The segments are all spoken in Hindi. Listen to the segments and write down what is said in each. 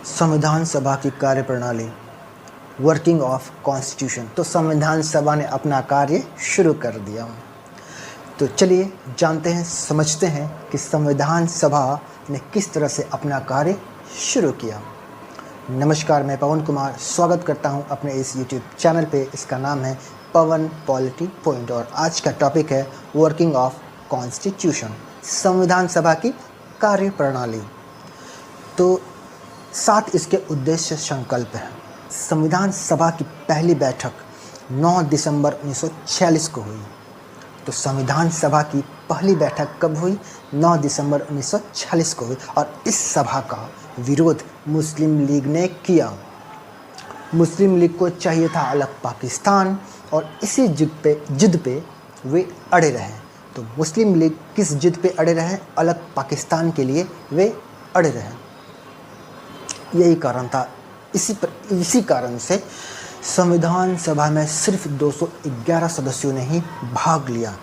संविधान सभा की कार्यप्रणाली, वर्किंग ऑफ कॉन्स्टिट्यूशन। तो संविधान सभा ने अपना कार्य शुरू कर दिया। तो चलिए जानते हैं, समझते हैं कि संविधान सभा ने किस तरह से अपना कार्य शुरू किया। नमस्कार, मैं पवन कुमार स्वागत करता हूं अपने इस YouTube चैनल पे। इसका नाम है पवन पॉलिटी पॉइंट और आज का टॉपिक है वर्किंग ऑफ कॉन्स्टिट्यूशन, संविधान सभा की कार्यप्रणाली। तो 7 इसके उद्देश्य संकल्प हैं। संविधान सभा की पहली बैठक 9 दिसंबर 1946 को हुई। तो संविधान सभा की पहली बैठक कब हुई? 9 दिसंबर 1946 को हुई और इस सभा का विरोध मुस्लिम लीग ने किया। मुस्लिम लीग को चाहिए था अलग पाकिस्तान और इसी जिद पे वे अड़े रहे। तो मुस्लिम लीग किस जिद पे अड़े रहे? अलग पाकिस्तान के लिए वे अड़े रहे। यही कारण था। इसी कारण से संविधान सभा में सिर्फ 211 सदस्यों ने ही भाग लिया।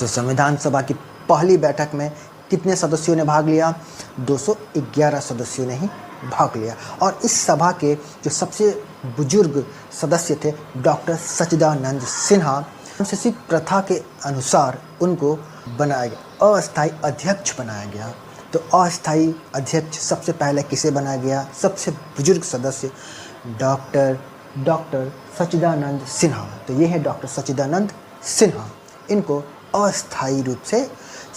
तो संविधान सभा की पहली बैठक में कितने सदस्यों ने भाग लिया? 211 सदस्यों ने ही भाग लिया। और इस सभा के जो सबसे बुजुर्ग सदस्य थे डॉक्टर सच्चिदानंद सिन्हा, अनुसूचित प्रथा के अनुसार उनको बनाया गया, अस्थायी अध्यक्ष बनाया गया। तो अस्थायी अध्यक्ष सबसे पहले किसे बनाया गया? सबसे बुजुर्ग सदस्य डॉक्टर सच्चिदानंद सिन्हा। तो ये है डॉक्टर सच्चिदानंद सिन्हा। इनको अस्थायी रूप से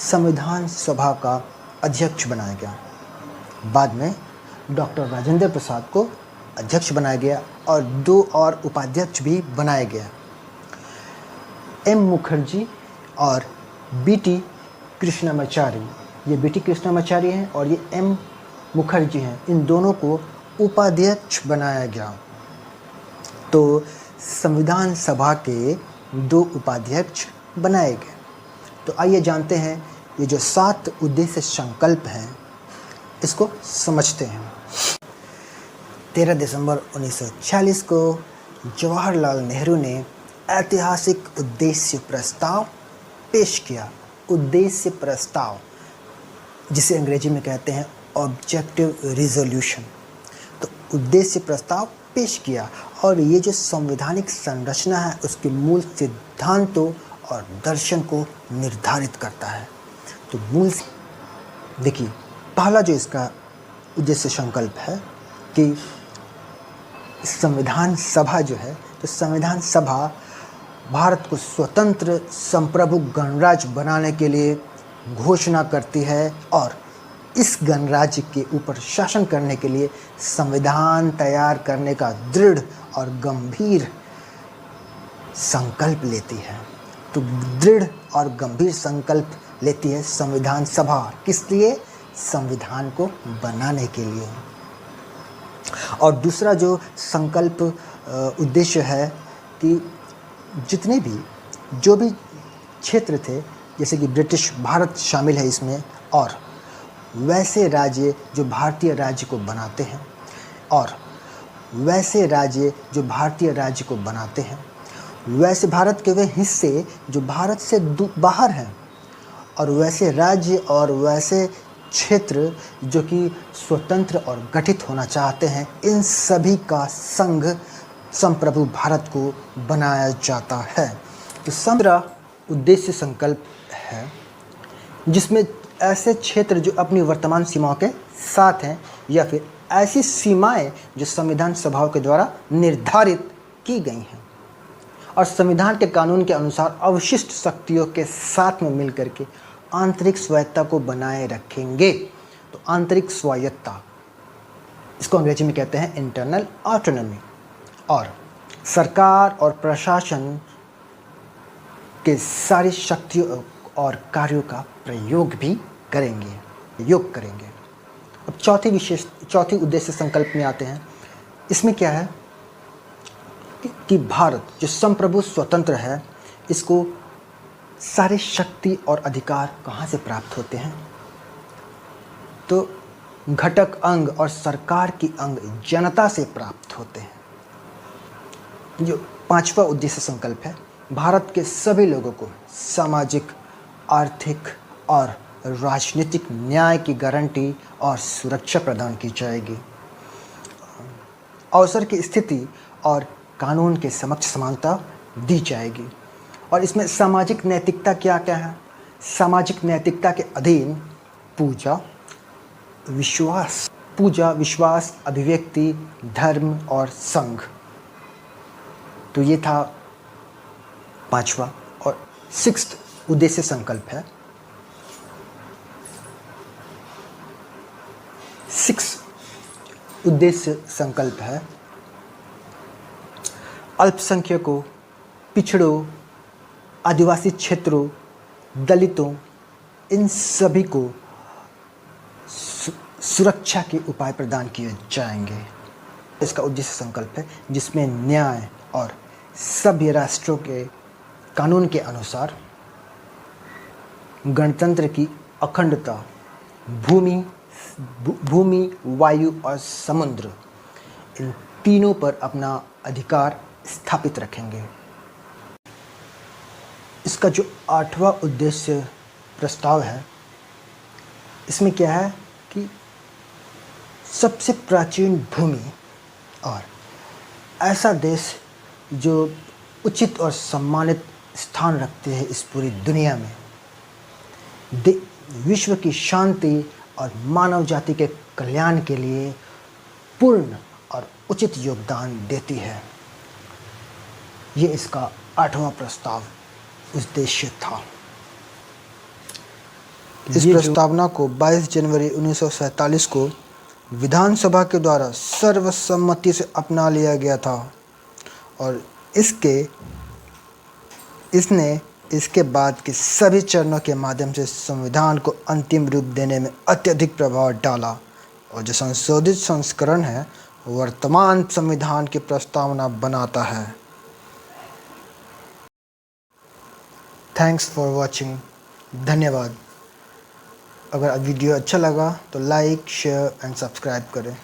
संविधान सभा का अध्यक्ष बनाया गया। बाद में डॉक्टर राजेंद्र प्रसाद को अध्यक्ष बनाया गया और 2 और उपाध्यक्ष भी बनाए गए, एम मुखर्जी और बीटी कृष्णमाचारी। ये बीटी कृष्णमाचारी हैं और ये एम मुखर्जी हैं। इन दोनों को उपाध्यक्ष बनाया गया। तो संविधान सभा के 2 उपाध्यक्ष बनाए गए। तो आइए जानते हैं ये जो 7 उद्देश्य संकल्प हैं, इसको समझते हैं। 13 दिसंबर 1946 को जवाहरलाल नेहरू ने ऐतिहासिक उद्देश्य प्रस्ताव पेश किया। उद्देश्य प्रस्ताव, जिसे अंग्रेजी में कहते हैं ऑब्जेक्टिव रिजोल्यूशन। तो उद्देश्य प्रस्ताव पेश किया और ये जो संवैधानिक संरचना है उसके मूल सिद्धांतों और दर्शन को निर्धारित करता है। तो देखिए, पहला जो इसका उद्देश्य संकल्प है कि संविधान सभा जो है, तो संविधान सभा भारत को स्वतंत्र संप्रभु गणराज्य बनाने के लिए घोषणा करती है और इस गणराज्य के ऊपर शासन करने के लिए संविधान तैयार करने का दृढ़ और गंभीर संकल्प लेती है। तो दृढ़ और गंभीर संकल्प लेती है संविधान सभा। किस लिए? संविधान को बनाने के लिए। और दूसरा जो संकल्प उद्देश्य है कि जितने भी जो भी क्षेत्र थे, जैसे कि ब्रिटिश भारत शामिल है इसमें, और वैसे राज्य जो भारतीय राज्य को बनाते हैं और वैसे राज्य जो भारतीय राज्य को बनाते हैं, वैसे भारत के वे हिस्से जो भारत से बाहर हैं और वैसे राज्य और वैसे क्षेत्र जो कि स्वतंत्र और गठित होना चाहते हैं, इन सभी का संघ संप्रभु भारत को बनाया जाता है। तो 15 उद्देश्य संकल्प है जिसमें ऐसे क्षेत्र जो अपनी वर्तमान सीमाओं के साथ हैं या फिर ऐसी सीमाएं जो संविधान सभाओं के द्वारा निर्धारित की गई हैं और संविधान के कानून के अनुसार अवशिष्ट शक्तियों के साथ में मिलकर के आंतरिक स्वायत्ता को बनाए रखेंगे। तो आंतरिक स्वायत्ता, इसको अंग्रेजी में कहते हैं इंटरनल ऑटोनॉमी। और सरकार और प्रशासन के सारी शक्तियों और कार्यों का प्रयोग भी करेंगे। अब चौथी उद्देश्य संकल्प में आते हैं। इसमें क्या है कि भारत जो संप्रभु स्वतंत्र है, इसको सारे शक्ति और अधिकार कहाँ से प्राप्त होते हैं? तो घटक अंग और सरकार की अंग जनता से प्राप्त होते हैं। जो 5वां उद्देश्य संकल्प है, भारत के सभी लोगों को सामाजिक, आर्थिक और राजनीतिक न्याय की गारंटी और सुरक्षा प्रदान की जाएगी। अवसर की स्थिति और कानून के समक्ष समानता दी जाएगी। और इसमें सामाजिक नैतिकता क्या क्या है? सामाजिक नैतिकता के अधीन पूजा, विश्वास, अभिव्यक्ति, धर्म और संघ। तो ये था 5वां। और 6th उद्देश्य संकल्प है। 6 उद्देश्य संकल्प है अल्पसंख्यकों, पिछड़ों, आदिवासी क्षेत्रों, दलितों, इन सभी को सुरक्षा के उपाय प्रदान किए जाएंगे। इसका उद्देश्य संकल्प है जिसमें न्याय और सभ्य राष्ट्रों के कानून के अनुसार गणतंत्र की अखंडता, भूमि, वायु और समुद्र, इन तीनों पर अपना अधिकार स्थापित रखेंगे। इसका जो 8वां उद्देश्य प्रस्ताव है, इसमें क्या है कि सबसे प्राचीन भूमि और ऐसा देश जो उचित और सम्मानित स्थान रखते हैं इस पूरी दुनिया में, विश्व की शांति और मानव जाति के कल्याण के लिए पूर्ण और उचित योगदान देती है। ये इसका 8वां प्रस्ताव उद्देश्य था। इस प्रस्तावना को 22 जनवरी 1947 को विधानसभा के द्वारा सर्वसम्मति से अपना लिया गया था और इसने इसके बाद के सभी चरणों के माध्यम से संविधान को अंतिम रूप देने में अत्यधिक प्रभाव डाला। और जो संशोधित संस्करण है वर्तमान संविधान की प्रस्तावना बनाता है। Thanks for watching. धन्यवाद। अगर वीडियो अच्छा लगा तो लाइक, शेयर एंड सब्सक्राइब करें।